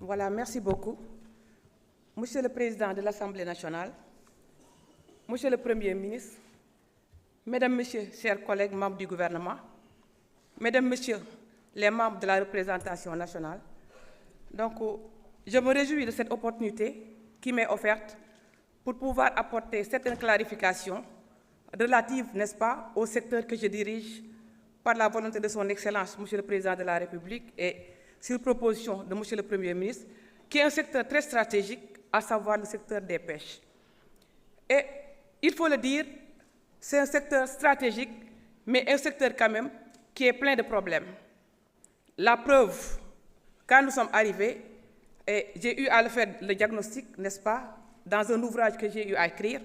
Voilà, merci beaucoup. Monsieur le Président de l'Assemblée nationale, Monsieur le Premier ministre, Mesdames, Messieurs, chers collègues membres du gouvernement, Mesdames, Messieurs, les membres de la représentation nationale, donc je me réjouis de cette opportunité qui m'est offerte pour pouvoir apporter certaines clarifications relatives, n'est-ce pas, au secteur que je dirige par la volonté de son Excellence, Monsieur le Président de la République, et sur proposition de Monsieur le Premier ministre, qui est un secteur très stratégique, à savoir le secteur des pêches. Et il faut le dire, c'est un secteur stratégique, mais un secteur quand même qui est plein de problèmes. La preuve, quand nous sommes arrivés, et j'ai eu à le faire le diagnostic, n'est-ce pas, dans un ouvrage que j'ai eu à écrire.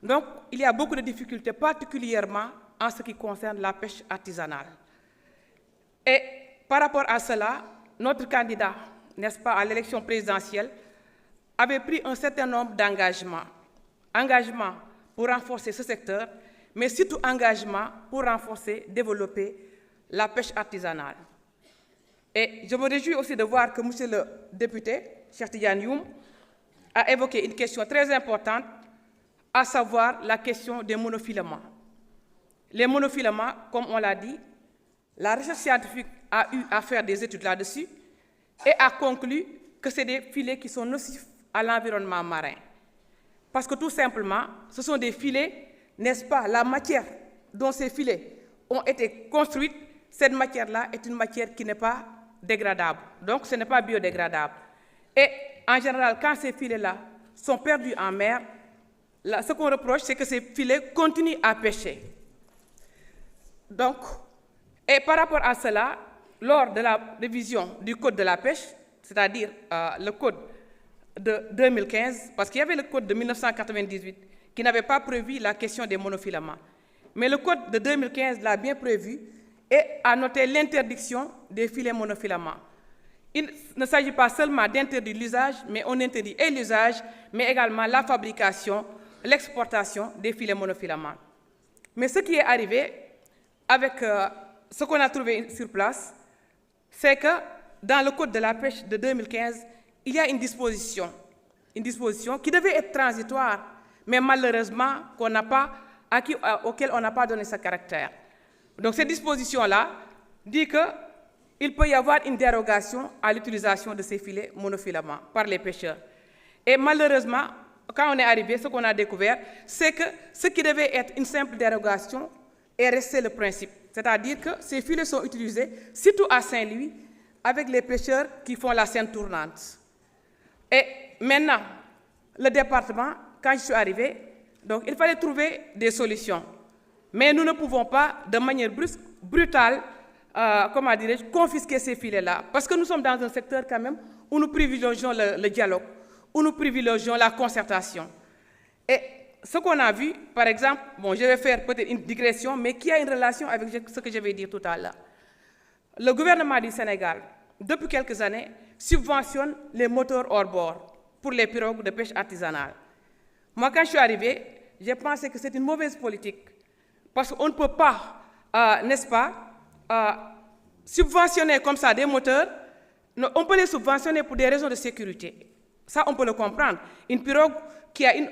Donc, il y a beaucoup de difficultés, particulièrement en ce qui concerne la pêche artisanale. Et par rapport à cela, notre candidat, n'est-ce pas, à l'élection présidentielle, avait pris un certain nombre d'engagements. Engagements pour renforcer ce secteur, mais surtout engagements pour renforcer, développer la pêche artisanale. Et je me réjouis aussi de voir que monsieur le député, Cheikh Tidiane Youm, a évoqué une question très importante, à savoir la question des monofilaments. Les monofilaments, comme on l'a dit, la recherche scientifique a eu à faire des études là-dessus et a conclu que c'est des filets qui sont nocifs à l'environnement marin. Parce que tout simplement, ce sont des filets, n'est-ce pas, la matière dont ces filets ont été construits, cette matière-là est une matière qui n'est pas dégradable. Donc ce n'est pas biodégradable. Et en général, quand ces filets-là sont perdus en mer, là, ce qu'on reproche, c'est que ces filets continuent à pêcher. Donc, et par rapport à cela, lors de la révision du Code de la pêche, c'est-à-dire le Code de 2015, parce qu'il y avait le Code de 1998 qui n'avait pas prévu la question des monofilaments, mais le Code de 2015 l'a bien prévu et a noté l'interdiction des filets monofilaments. Il ne s'agit pas seulement d'interdire l'usage, mais on interdit et l'usage, mais également la fabrication, l'exportation des filets monofilaments. Mais ce qui est arrivé avec ce qu'on a trouvé sur place, c'est que dans le Code de la pêche de 2015, il y a une disposition qui devait être transitoire, mais malheureusement auquel on n'a pas donné ce caractère. Donc cette disposition-là dit qu'il peut y avoir une dérogation à l'utilisation de ces filets monofilaments par les pêcheurs. Et malheureusement, quand on est arrivé, ce qu'on a découvert, c'est que ce qui devait être une simple dérogation est resté le principe. C'est-à-dire que ces filets sont utilisés, surtout à Saint-Louis, avec les pêcheurs qui font la scène tournante. Et maintenant, le département, quand je suis arrivé, donc il fallait trouver des solutions. Mais nous ne pouvons pas, de manière brutale, confisquer ces filets-là. Parce que nous sommes dans un secteur quand même où nous privilégions le dialogue, où nous privilégions la concertation. Et ce qu'on a vu, par exemple, bon, je vais faire peut-être une digression, mais qui a une relation avec ce que je vais dire tout à l'heure. Le gouvernement du Sénégal, depuis quelques années, subventionne les moteurs hors bord pour les pirogues de pêche artisanale. Moi, quand je suis arrivé, j'ai pensé que c'est une mauvaise politique. Parce qu'on ne peut pas, n'est-ce pas, subventionner comme ça des moteurs. On peut les subventionner pour des raisons de sécurité. Ça, on peut le comprendre. Une pirogue qui a une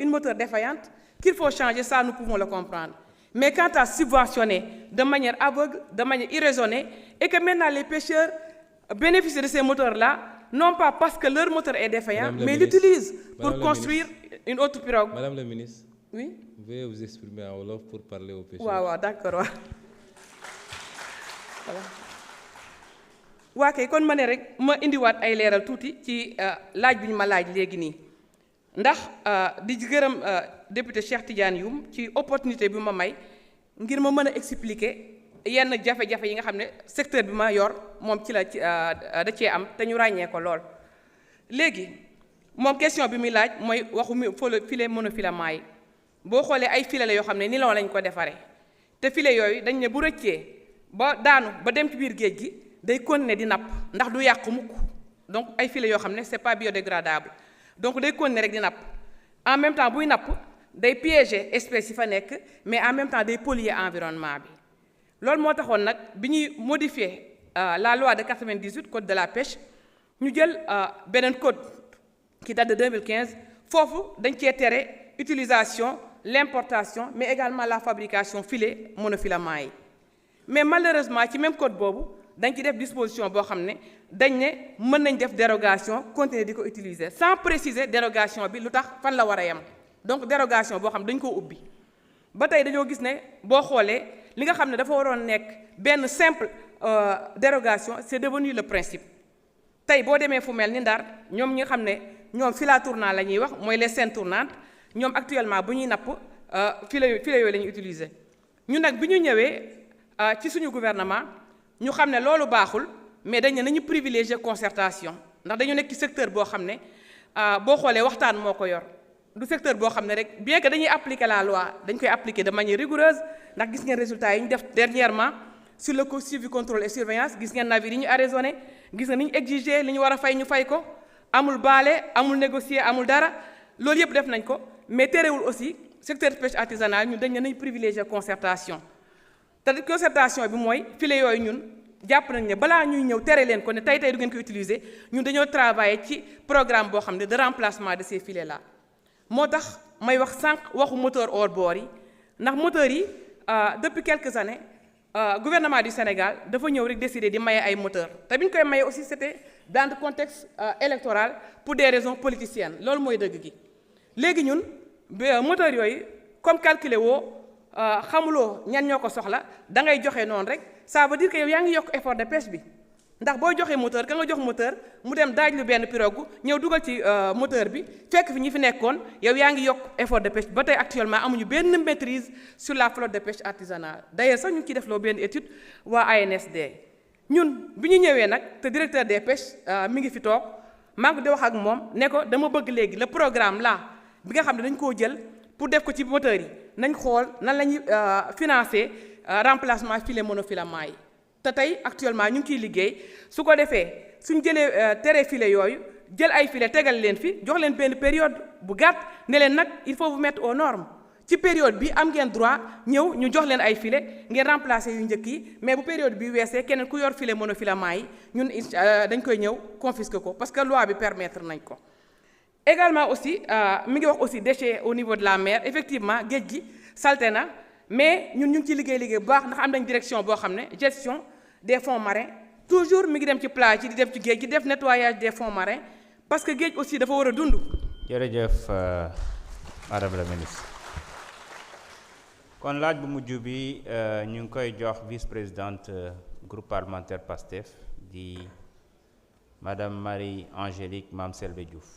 moteur défaillante, qu'il faut changer, ça, nous pouvons le comprendre. Mais quand à subventionner de manière aveugle, de manière irraisonnée, et que maintenant les pêcheurs bénéficient de ces moteurs-là, non pas parce que leur moteur est défaillant, mais l'utilisent pour construire une autre pirogue. Madame la ministre, oui? Veuillez vous exprimer en wolof pour parler aux pêcheurs. waaw d'accord waaw. Voilà. waa kay kon ma ne rek ma indiwaat ay leeral tuuti ci laaj bi ñu ma laaj léegi nii ndax di gërëm député Cheikh Tidiane Youm ci opportunité bi ma may ngir ma mën a expliquer yenn jafe-jafe yi nga xam ne secteur bi ma yor moom ci la da cee am te ñu ràññee ko lool. léegi moom question bi muy laaj mooy waxu filet monofilament yi boo xoolee ay filet la yoo xam ne nylon lañ ko defaree te filet yooyu dañ ne bu rëccee ba daanu ba dem ci biir géej gi day continuer di napp ndax du yàqu mukk donc ay filet yoo xam ne c'est pas biodégradable donc day continuer rek di napp en même temps buy napp day piéger espèces yi fa nekk mais en même temps day polluer environnement bi loolu moo taxoon nag bi ñuy modifier la loi de 98 code de la pêche ñu jël beneen code qui date de 2015 foofu dañ cee tere utilisation l'importation mais également la fabrication filet monofilament yi mais malheureusement ci même code boobu dañ ci def disposition boo xam ne dañ ne mën nañ def dérogation continuer di ko utiliser sans préciser dérogation bi lu tax fan la war a yem donc dérogation boo xam ne dañ koo ubbi ba tey dañoo gis ne boo xoolee li nga xam ne dafa waroon nekk benn simple dérogation c'est devenu le principe tey boo demee fu mel ni Ndar ñoom ñi nga xam ne ñoom fila tournant la ñuy wax mooy les scènes tournantes ñoom actuellement bu ñuy napp filet yooyu la ñuy utiliser ñun nag bi ñu ñëwee ci suñu gouvernement ñu xam ne loolu baaxul mais dañ ne nañu privilégier concertation ndax dañu nekk ci secteur boo xam ne boo xoolee waxtaan moo ko yor du secteur boo xam ne rek bien que dañuy appliquer la loi dañ koy appliquer de manière rigoureuse ndax gis ngeen résultats yi ñu def dernièrement sur le suivi contrôle et surveillance gis ngeen navire yi ñu arraisonné gis nga ni ñu exiger li ñu war a fay ñu fay ko amul baale amul négocier amul dara loolu yëpp def nañ ko mais terewul aussi secteur pêche artisanale ñun dañ ne nañ privilégier concertation te concertation bi mooy filet yooyu ñun jàpp nañ ne balaa ñuy ñëw tere leen ko ne tey du ngeen ko utiliser ñun dañoo travailler ci programme boo xam ne de remplacement de ces filets là moo tax may wax sànq waxu moteur hors bord yi ndax moteurs yi depuis quelques années gouvernement du Sénégal dafa ñëw rek décider di maye ay moteurs te bi ñu koy maye aussi c'était dans le contexte électoral pour des raisons politiciennes loolu mooy dëgg gi léegi ñun moteurs yooyu comme calculer woo xamuloo ñan ñoo ko soxla da ngay joxe noonu rek ça veut dire que yow yaa ngi yokk effort de pêche bi ndax boo joxee moteur ka nga jox moteur mu dem daaj lu benn pirogue ñëw dugal ci moteur bi fekk fi ñi fi nekkoon yow yaa ngi yokk effort de pêche ba tey actuellement amuñu benn maîtrise sur la flotte de pêche artisanale d'ailleurs sax ñu ngi ciy def loo benn étude waa ANSD ñun bi ñu ñëwee nag te directeur des pêches mi ngi fi toog maa ngi di wax ak moom ne ko dama bëgg léegi le programme là bi nga xam ne dañ koo jël pour def ko ci moteur yi nañ xool nan la ñuy financer remplacement filet monofilament yi te tey actuellement ñu ngi ciy liggéey su ko defee suñ jëlee tere filet yooyu jël ay filet tegal leen fi jox leen benn période bu gàtt ne leen nag il faut vous mettre aux normes ci période bi am ngeen droit ñëw ñu jox leen ay filet ngeen remplacer yu njëkk yi mais bu période bi weesee keneen ku yor filet monofilament yi ñun dañ koy ñëw confisquer ko parce que loi bi permettre nañ ko. également aussi mi ngi wax aussi déchets au niveau de la mer effectivement géej gi salté na mais ñun ñu ngi ciy liggéey bu baax ndax am nañ direction boo xam ne gestion des fonds marins toujours mi ngi dem ci plage yi di dem ci géej gi def nettoyage des fonds marins parce que géej aussi dafa war a dund. jërëjëf madame la ministre kon laaj bu mujj bi ñu ngi koy jox vice-présidente groupe parlementaire PASTEF di madame Marie Angélique Mame Selbé Diouf.